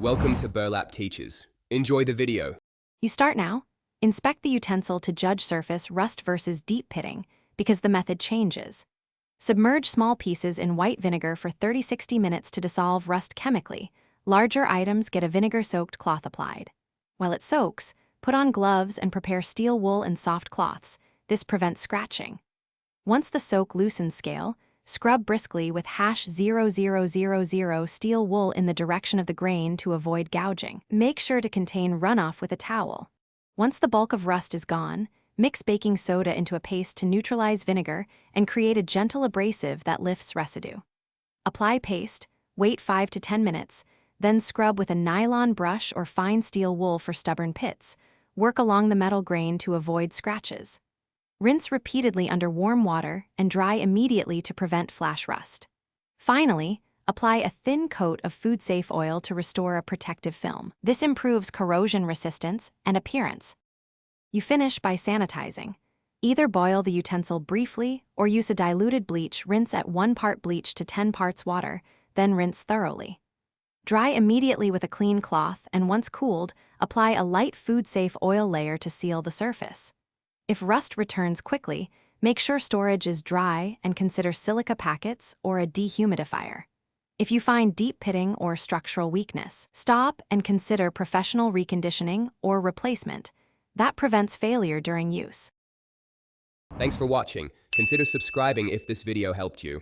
Welcome to Burlap Teachers. Enjoy the video. You start now. Inspect the utensil to judge surface rust versus deep pitting because the method changes. Submerge small pieces in white vinegar for 30-60 minutes to dissolve rust chemically. Larger items get a vinegar-soaked cloth applied. While it soaks, put on gloves and prepare steel wool and soft cloths. This prevents scratching. Once the soak loosens scale, scrub briskly with #0000 steel wool in the direction of the grain to avoid gouging. Make sure to contain runoff with a towel. Once the bulk of rust is gone, mix baking soda into a paste to neutralize vinegar and create a gentle abrasive that lifts residue. Apply paste, wait 5 to 10 minutes, then scrub with a nylon brush or fine steel wool for stubborn pits. Work along the metal grain to avoid scratches. Rinse repeatedly under warm water and dry immediately to prevent flash rust. Finally, apply a thin coat of food-safe oil to restore a protective film. This improves corrosion resistance and appearance. You finish by sanitizing. Either boil the utensil briefly or use a diluted bleach. Rinse at 1 part bleach to 10 parts water, then rinse thoroughly. Dry immediately with a clean cloth and once cooled, apply a light food-safe oil layer to seal the surface. If rust returns quickly, make sure storage is dry and consider silica packets or a dehumidifier. If you find deep pitting or structural weakness, stop and consider professional reconditioning or replacement. That prevents failure during use. Thanks for watching. Consider subscribing if this video helped you.